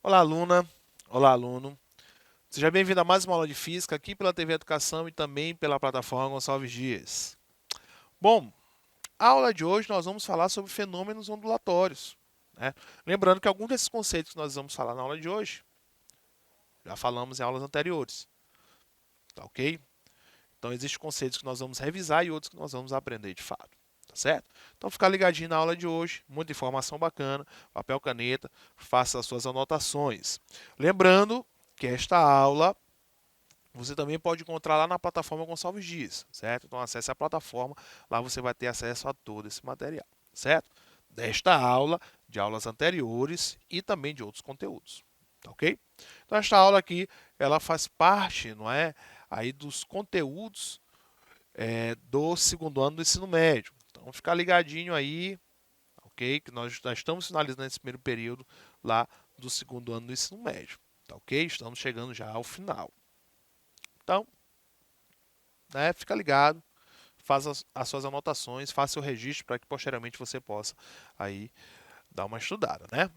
Olá, aluna. Olá, aluno. Seja bem-vindo a mais uma aula de Física aqui pela TV Educação e também pela plataforma Gonçalves Dias. Bom, a aula de hoje nós vamos falar sobre fenômenos ondulatórios, né? Lembrando que alguns desses conceitos que nós vamos falar na aula de hoje já falamos em aulas anteriores, tá ok? Então, existem conceitos que nós vamos revisar e outros que nós vamos aprender de fato, tá certo? Então, fica ligadinho na aula de hoje, muita informação bacana, papel, caneta, faça as suas anotações. Lembrando que esta aula você também pode encontrar lá na plataforma Gonçalves Dias, certo? Então, acesse a plataforma, lá você vai ter acesso a todo esse material, certo? Desta aula, de aulas anteriores e também de outros conteúdos, tá ok? Então, esta aula aqui, ela faz parte, não é, aí dos conteúdos do segundo ano do ensino médio. Então, fica ligadinho aí, ok? Que nós já estamos finalizando esse primeiro período lá do segundo ano do ensino médio, tá ok? Estamos chegando já ao final. Então, né, fica ligado, faça as suas anotações, faça seu registro para que posteriormente você possa aí dar uma estudada, né?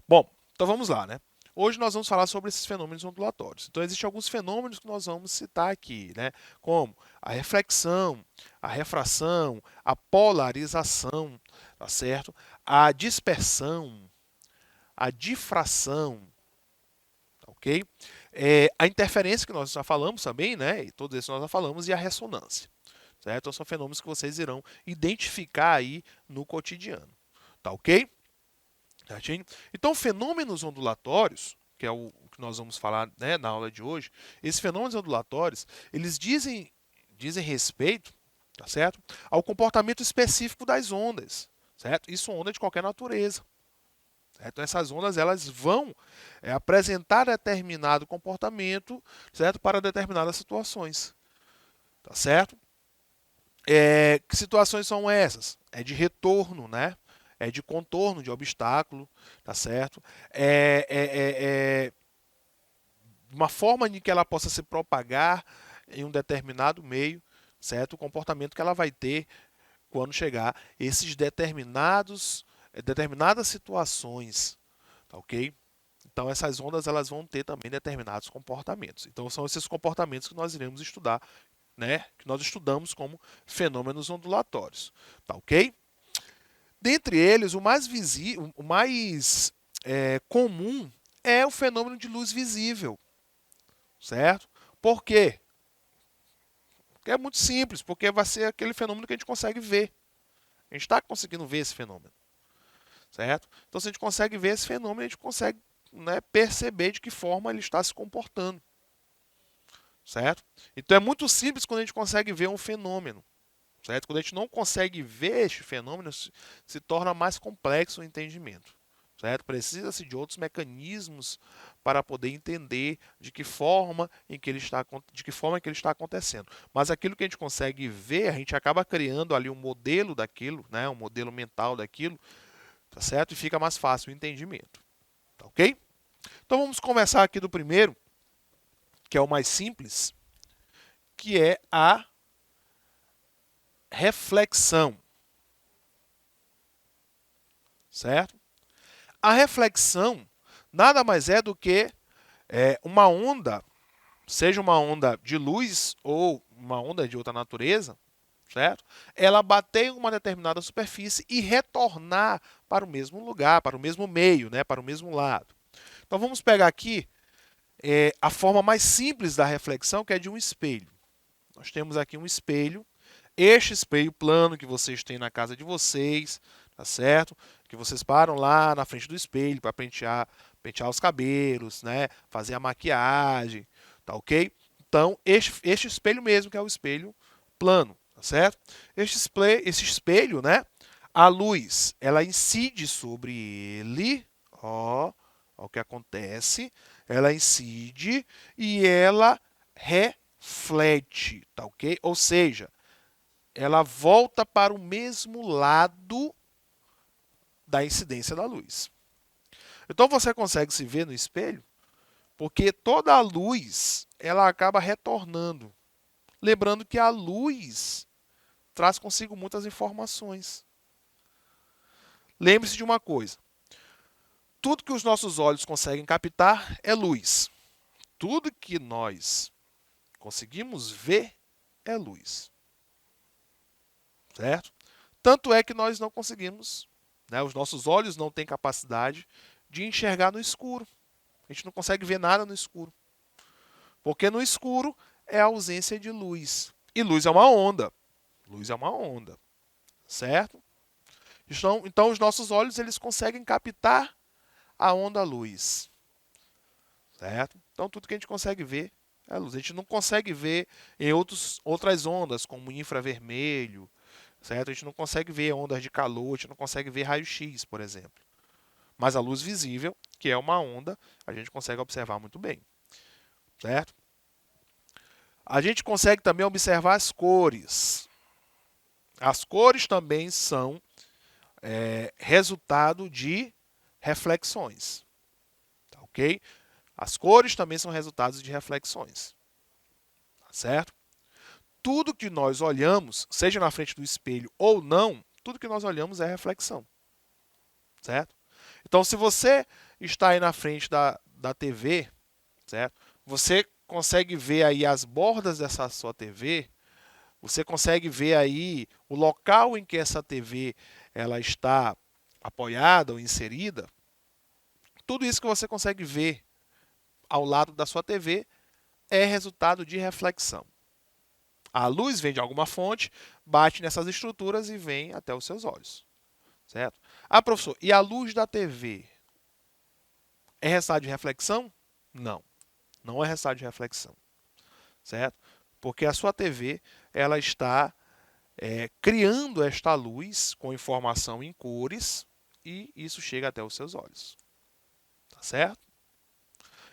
Bom, então vamos lá, né? Hoje nós vamos falar sobre esses fenômenos ondulatórios. Então, existem alguns fenômenos que nós vamos citar aqui, né? Como a reflexão, a refração, a polarização, tá certo? A dispersão, a difração, tá ok? A interferência que nós já falamos também, né? E todos esses nós já falamos, e a ressonância, certo? Então, são fenômenos que vocês irão identificar aí no cotidiano, tá ok? Certinho? Então, fenômenos ondulatórios, que é o que nós vamos falar, né, na aula de hoje, esses fenômenos ondulatórios, eles dizem respeito, tá certo? Ao comportamento específico das ondas, certo? Isso onda de qualquer natureza. Certo? Então, essas ondas elas vão apresentar determinado comportamento, certo? Para determinadas situações, tá certo? Que situações são essas? É de retorno, né? É de contorno de obstáculo, tá certo? É uma forma de que ela possa se propagar em um determinado meio, certo? O comportamento que ela vai ter quando chegar esses determinadas situações, tá ok? Então essas ondas elas vão ter também determinados comportamentos. Então são esses comportamentos que nós iremos estudar, né? Que nós estudamos como fenômenos ondulatórios, tá ok? Dentre eles, o mais comum é o fenômeno de luz visível, certo? Por quê? Porque é muito simples, porque vai ser aquele fenômeno que a gente consegue ver. A gente está conseguindo ver esse fenômeno, certo? Então, se a gente consegue ver esse fenômeno, a gente consegue, né, perceber de que forma ele está se comportando, certo? Então, é muito simples quando a gente consegue ver um fenômeno, certo? Quando a gente não consegue ver este fenômeno, se torna mais complexo o entendimento, certo? Precisa-se de outros mecanismos para poder entender de que forma de que forma que ele está acontecendo. Mas aquilo que a gente consegue ver, a gente acaba criando ali um modelo daquilo, né? Um modelo mental daquilo, tá certo? E fica mais fácil o entendimento, tá ok? Então vamos começar aqui do primeiro, que é o mais simples, que é a reflexão, certo? A reflexão nada mais é do que uma onda, seja uma onda de luz ou uma onda de outra natureza, certo? Ela bater em uma determinada superfície e retornar para o mesmo lugar, para o mesmo meio, né? Para o mesmo lado. Então vamos pegar aqui a forma mais simples da reflexão, que é de um espelho. Nós temos aqui um espelho, este espelho plano que vocês têm na casa de vocês, tá certo? Que vocês param lá na frente do espelho para pentear os cabelos, né? Fazer a maquiagem, tá ok? Então, este espelho mesmo, que é o espelho plano, tá certo? Esse espelho, né? A luz, ela incide sobre ele, ó o que acontece, ela incide e ela reflete, tá ok? Ou seja, ela volta para o mesmo lado da incidência da luz. Então você consegue se ver no espelho Porque toda a luz, ela acaba retornando. Lembrando que a luz traz consigo muitas informações. Lembre-se de uma coisa. Tudo que os nossos olhos conseguem captar é luz. Tudo que nós conseguimos ver é luz. Certo? Tanto é que nós não conseguimos, né, os nossos olhos não têm capacidade de enxergar no escuro. A gente não consegue ver nada no escuro. Porque no escuro é a ausência de luz. E luz é uma onda. Luz é uma onda. Certo? Então os nossos olhos eles conseguem captar a onda luz. Certo? Então tudo que a gente consegue ver é luz. A gente não consegue ver em outras ondas, como infravermelho, certo? A gente não consegue ver ondas de calor, a gente não consegue ver raio-x, por exemplo. Mas a luz visível, que é uma onda, a gente consegue observar muito bem. Certo? A gente consegue também observar as cores. As cores também são resultado de reflexões. Tá, ok? As cores também são resultados de reflexões. Tá certo? Tudo que nós olhamos, seja na frente do espelho ou não, tudo que nós olhamos é reflexão. Certo? Então, se você está aí na frente da TV, certo? Você consegue ver aí as bordas dessa sua TV, você consegue ver aí o local em que essa TV ela está apoiada ou inserida. Tudo isso que você consegue ver ao lado da sua TV é resultado de reflexão. A luz vem de alguma fonte, bate nessas estruturas e vem até os seus olhos. Certo? Ah, professor, e a luz da TV é resultado de reflexão? Não, não é resultado de reflexão. Certo? Porque a sua TV ela está criando esta luz com informação em cores e isso chega até os seus olhos. Tá certo?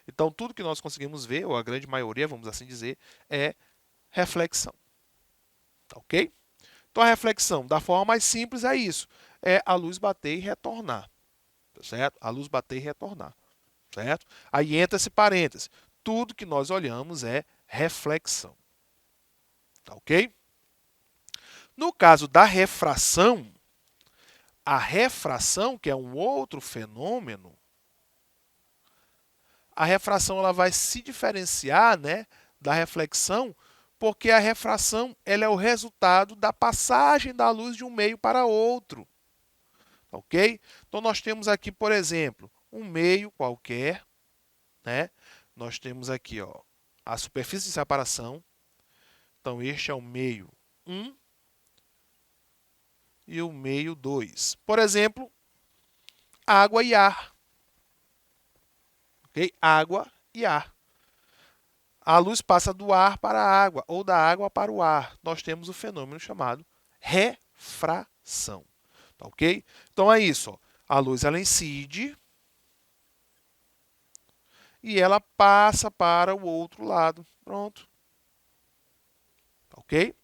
Então, tudo que nós conseguimos ver, ou a grande maioria, vamos assim dizer, é reflexão. Tá ok? Então, a reflexão, da forma mais simples, é isso. É a luz bater e retornar. Tá certo? A luz bater e retornar. Certo? Aí entra esse parêntese. Tudo que nós olhamos é reflexão. Tá ok? No caso da refração, a refração, que é um outro fenômeno, a refração ela vai se diferenciar, né, da reflexão, porque a refração ela é o resultado da passagem da luz de um meio para outro. Ok? Então, nós temos aqui, por exemplo, um meio qualquer, né? Nós temos aqui ó, a superfície de separação. Então, este é o meio 1 e o meio 2. Por exemplo, água e ar. Okay? Água e ar. A luz passa do ar para a água ou da água para o ar. Nós temos o fenômeno chamado refração. Tá ok? Então é isso. Ó. A luz ela incide e ela passa para o outro lado. Pronto. Tá ok?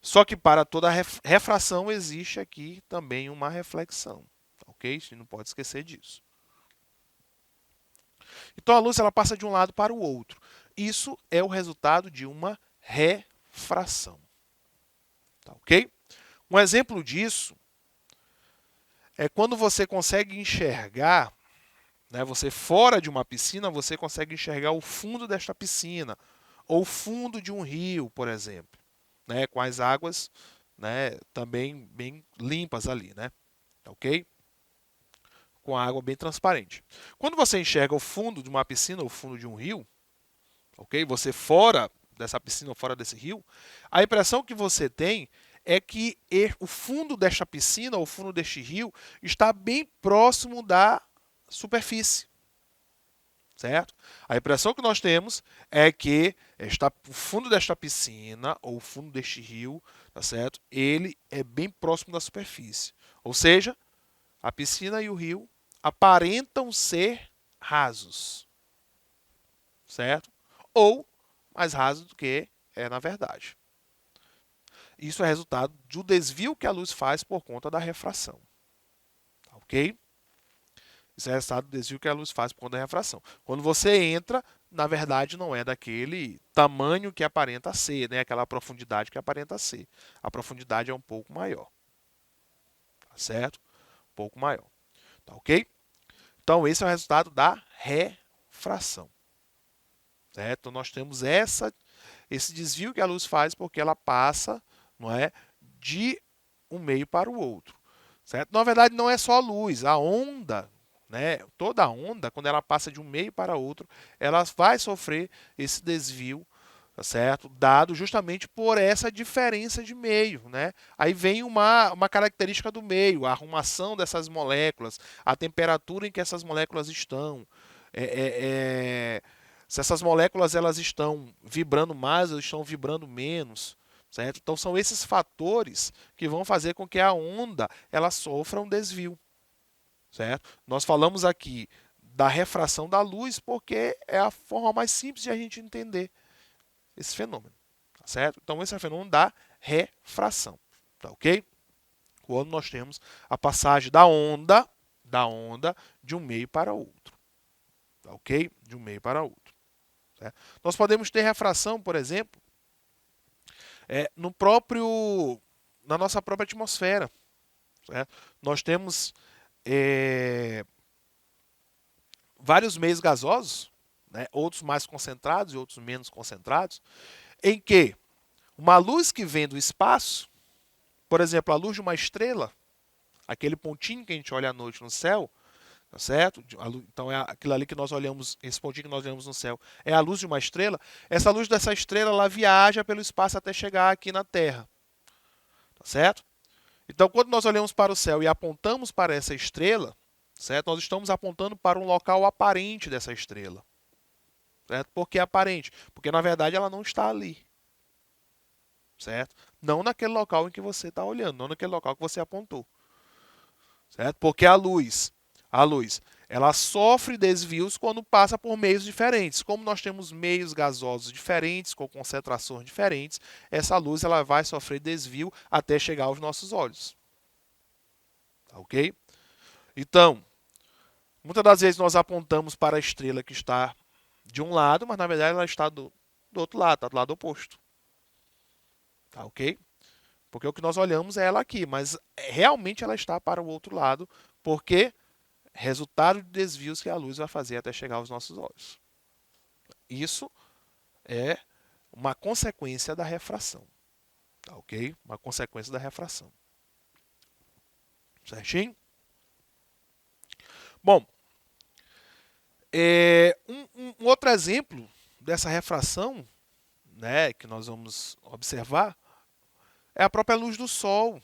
Só que para toda refração existe aqui também uma reflexão. Tá ok? Você não pode esquecer disso. Então a luz ela passa de um lado para o outro. Isso é o resultado de uma refração. Tá ok? Um exemplo disso é quando você consegue enxergar, né, você fora de uma piscina, você consegue enxergar o fundo desta piscina, ou o fundo de um rio, por exemplo, né, com as águas, né, também bem limpas ali, né? Ok? Com a água bem transparente. Quando você enxerga o fundo de uma piscina ou o fundo de um rio, ok? Você fora dessa piscina ou fora desse rio, a impressão que você tem é que o fundo desta piscina ou o fundo deste rio está bem próximo da superfície. Certo? A impressão que nós temos é que o fundo desta piscina ou o fundo deste rio, tá certo? Ele é bem próximo da superfície. Ou seja, a piscina e o rio aparentam ser rasos. Certo? Ou mais rasos do que é na verdade. Isso é resultado do desvio que a luz faz por conta da refração. Ok? Isso é resultado do desvio que a luz faz por conta da refração. Quando você entra na verdade não é daquele tamanho que aparenta ser, né? Aquela profundidade que aparenta ser. A profundidade é um pouco maior, tá certo? Um pouco maior, tá ok? Então esse é o resultado da refração, certo? Então nós temos esse desvio que a luz faz porque ela passa, não é, de um meio para o outro, certo? Na verdade não é só a luz, a onda, né? Toda a onda, quando ela passa de um meio para outro, ela vai sofrer esse desvio, tá certo? Dado justamente por essa diferença de meio, né? Aí vem uma característica do meio, a arrumação dessas moléculas, a temperatura em que essas moléculas estão, é, é, é, se essas moléculas elas estão vibrando mais ou estão vibrando menos, certo? Então são esses fatores que vão fazer com que a onda ela sofra um desvio, certo? Nós falamos aqui da refração da luz porque é a forma mais simples de a gente entender esse fenômeno, tá certo? Então esse é o fenômeno da refração, tá ok? Quando nós temos a passagem da onda de um meio para outro, tá ok? De um meio para outro. Certo? Nós podemos ter refração, por exemplo, na nossa própria atmosfera. Certo? Nós temos vários meios gasosos, né? Outros mais concentrados e outros menos concentrados, em que uma luz que vem do espaço, por exemplo, a luz de uma estrela, aquele pontinho que a gente olha à noite no céu, tá certo? Então é aquilo ali que nós olhamos, esse pontinho que nós olhamos no céu, é a luz de uma estrela. Essa luz dessa estrela, ela viaja pelo espaço até chegar aqui na Terra, tá certo? Então, quando nós olhamos para o céu e apontamos para essa estrela, certo? Nós estamos apontando para um local aparente dessa estrela, certo? Por que aparente? Porque na verdade ela não está ali, certo? Não naquele local em que você está olhando, não naquele local que você apontou, certo? Porque a luz, ela sofre desvios quando passa por meios diferentes. Como nós temos meios gasosos diferentes, com concentrações diferentes, essa luz ela vai sofrer desvio até chegar aos nossos olhos. Tá ok? Então, muitas das vezes nós apontamos para a estrela que está de um lado, mas na verdade ela está do outro lado, está do lado oposto. Tá ok? Porque o que nós olhamos é ela aqui, mas realmente ela está para o outro lado, porque resultado de desvios que a luz vai fazer até chegar aos nossos olhos. Isso é uma consequência da refração. Tá ok? Uma consequência da refração. Certinho? Bom, um outro exemplo dessa refração, né, que nós vamos observar é a própria luz do Sol.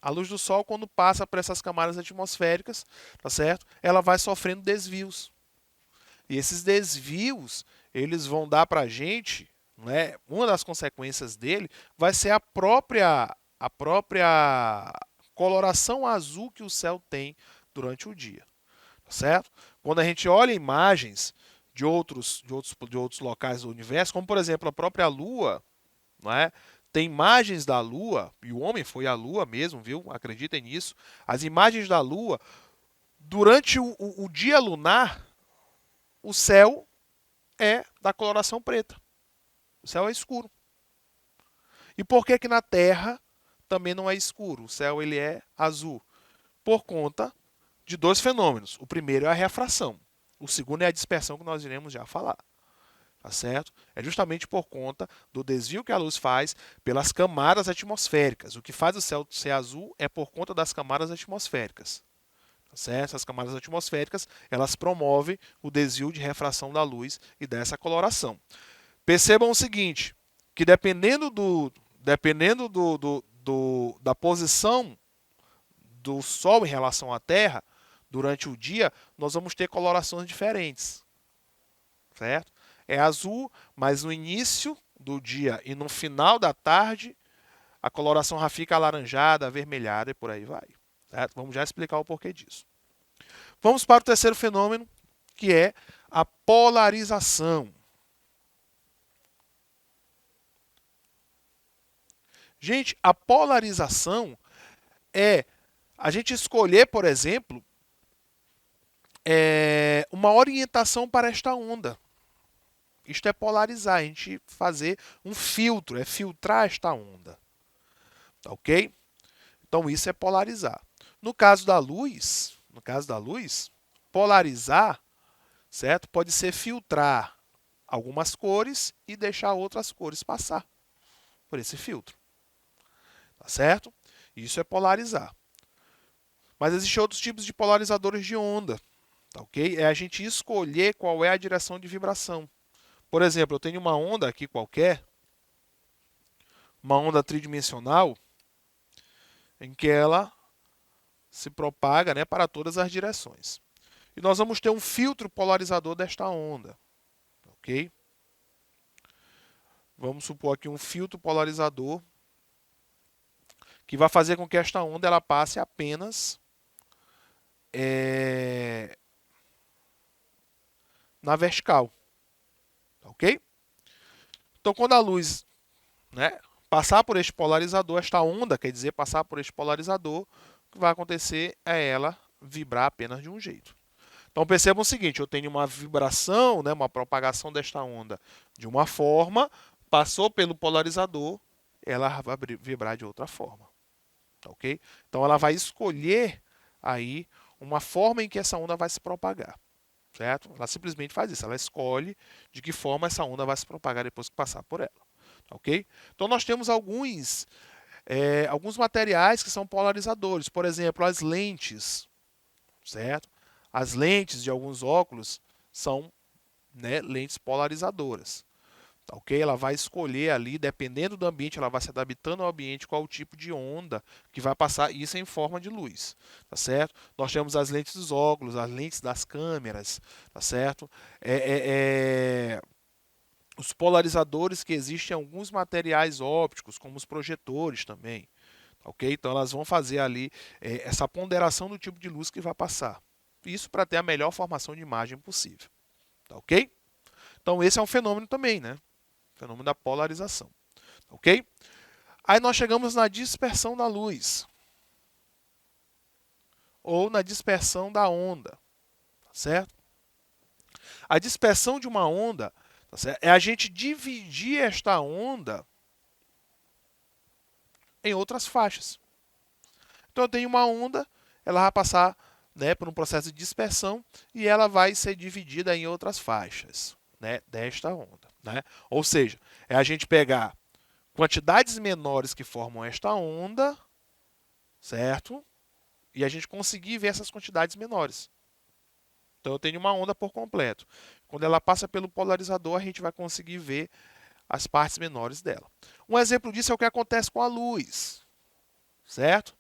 A luz do Sol, quando passa por essas camadas atmosféricas, tá certo? Ela vai sofrendo desvios. E esses desvios, eles vão dar para a gente, né, uma das consequências dele vai ser a própria coloração azul que o céu tem durante o dia, tá certo? Quando a gente olha imagens de outros locais do universo, como por exemplo a própria Lua, não é? Tem imagens da Lua, e o homem foi à Lua mesmo, viu? Acreditem nisso. As imagens da Lua, durante o dia lunar, o céu é da coloração preta. O céu é escuro. E por que que na Terra também não é escuro? O céu ele é azul. Por conta de dois fenômenos. O primeiro é a refração. O segundo é a dispersão que nós iremos já falar. Tá certo? É justamente por conta do desvio que a luz faz pelas camadas atmosféricas. O que faz o céu ser azul é por conta das camadas atmosféricas. Tá certo? As camadas atmosféricas, elas promovem o desvio de refração da luz e dessa coloração. Percebam o seguinte, que da posição do Sol em relação à Terra, durante o dia, nós vamos ter colorações diferentes. Certo? É azul, mas no início do dia e no final da tarde, a coloração já fica alaranjada, avermelhada e por aí vai. Certo? Vamos já explicar o porquê disso. Vamos para o terceiro fenômeno, que é a polarização. Gente, a polarização é a gente escolher, por exemplo, uma orientação para esta onda. Isto é polarizar, a gente fazer um filtro, é filtrar esta onda. Tá ok? Então isso é polarizar. No caso da luz, polarizar, certo? Pode ser filtrar algumas cores e deixar outras cores passar por esse filtro. Tá certo? Isso é polarizar. Mas existem outros tipos de polarizadores de onda. Tá ok? É a gente escolher qual é a direção de vibração. Por exemplo, eu tenho uma onda aqui qualquer, uma onda tridimensional, em que ela se propaga, né, para todas as direções. E nós vamos ter um filtro polarizador desta onda. Ok? Vamos supor aqui um filtro polarizador que vai fazer com que esta onda ela passe apenas na vertical. Ok? Então, quando a luz, né, passar por este polarizador, esta onda, quer dizer, passar por este polarizador, o que vai acontecer é ela vibrar apenas de um jeito. Então percebam o seguinte, eu tenho uma vibração, né, uma propagação desta onda de uma forma, passou pelo polarizador, ela vai vibrar de outra forma. Ok? Então ela vai escolher aí uma forma em que essa onda vai se propagar. Certo? Ela simplesmente faz isso, ela escolhe de que forma essa onda vai se propagar depois que passar por ela. Ok? Então nós temos alguns materiais que são polarizadores, por exemplo, as lentes, certo? As lentes de alguns óculos são, né, lentes polarizadoras. Tá ok? Ela vai escolher ali, dependendo do ambiente, ela vai se adaptando ao ambiente, qual o tipo de onda que vai passar, isso em forma de luz, tá certo? Nós temos as lentes dos óculos, as lentes das câmeras, tá certo? Os polarizadores que existem em alguns materiais ópticos, como os projetores também, tá ok? Então elas vão fazer ali essa ponderação do tipo de luz que vai passar. Isso para ter a melhor formação de imagem possível, tá ok? Então esse é um fenômeno também, né? Fenômeno da polarização. Ok? Aí nós chegamos na dispersão da luz. Ou na dispersão da onda. Certo? A dispersão de uma onda, tá certo, é a gente dividir esta onda em outras faixas. Então eu tenho uma onda, ela vai passar, né, por um processo de dispersão e ela vai ser dividida em outras faixas, né, desta onda. Né? Ou seja, é a gente pegar quantidades menores que formam esta onda, certo? E a gente conseguir ver essas quantidades menores. Então eu tenho uma onda por completo. Quando ela passa pelo polarizador, a gente vai conseguir ver as partes menores dela. Um exemplo disso é o que acontece com a luz, certo?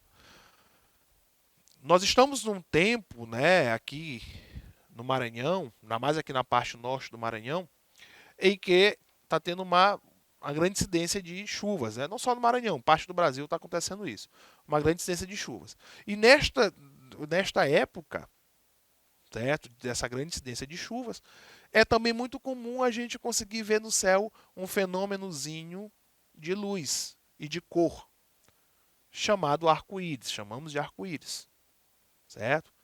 Nós estamos num tempo, né, aqui no Maranhão, ainda mais aqui na parte norte do Maranhão, em que está tendo uma grande incidência de chuvas, né? Não só no Maranhão, parte do Brasil está acontecendo isso, uma grande incidência de chuvas. E nesta época, certo, dessa grande incidência de chuvas, é também muito comum a gente conseguir ver no céu um fenômenozinho de luz e de cor, chamado arco-íris, chamamos de arco-íris, certo?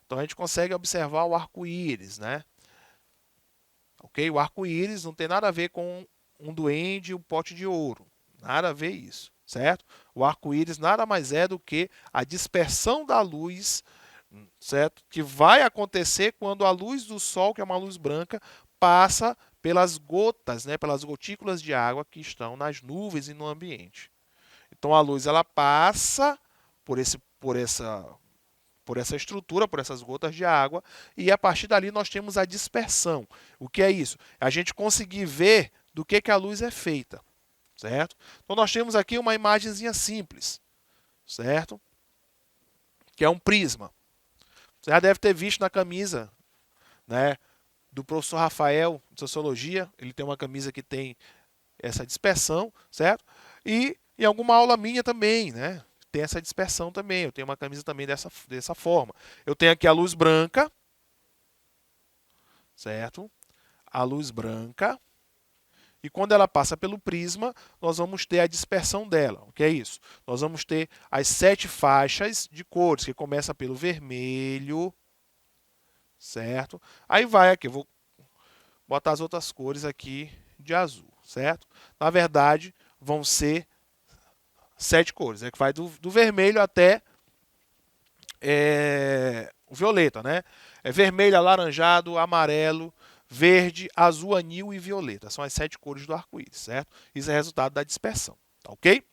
Então a gente consegue observar o arco-íris, né? Ok? O arco-íris não tem nada a ver com um duende e um pote de ouro. Nada a ver isso, certo? O arco-íris nada mais é do que a dispersão da luz, certo? Que vai acontecer quando a luz do sol, que é uma luz branca, passa pelas gotas, né? Pelas gotículas de água que estão nas nuvens e no ambiente. Então a luz ela passa por essa estrutura, por essas gotas de água, e a partir dali nós temos a dispersão. O que é isso? A gente conseguir ver do que a luz é feita, certo? Então nós temos aqui uma imagenzinha simples, certo? Que é um prisma. Você já deve ter visto na camisa, né, do professor Rafael, de Sociologia, ele tem uma camisa que tem essa dispersão, certo? E em alguma aula minha também, né? Tem essa dispersão também. Eu tenho uma camisa também dessa forma. Eu tenho aqui a luz branca, certo? A luz branca. E quando ela passa pelo prisma, nós vamos ter a dispersão dela. O que é isso? Nós vamos ter as 7 faixas de cores, que começa pelo vermelho, certo? Aí vai aqui, eu vou botar as outras cores aqui de azul, certo? Na verdade, vão ser 7 cores, que vai do vermelho até o violeta, né? É vermelho, alaranjado, amarelo, verde, azul, anil e violeta. São as 7 cores do arco-íris, certo? Isso é resultado da dispersão, tá ok?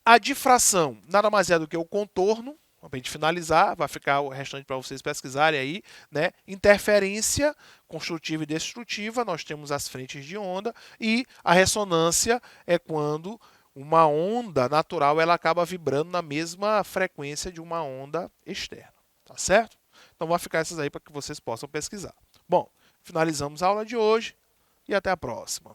A difração nada mais é do que o contorno. Para a gente finalizar, vai ficar o restante para vocês pesquisarem aí, né? Interferência construtiva e destrutiva, nós temos as frentes de onda, e a ressonância é quando uma onda natural ela acaba vibrando na mesma frequência de uma onda externa, tá certo? Então vai ficar essas aí para que vocês possam pesquisar. Bom, finalizamos a aula de hoje e até a próxima.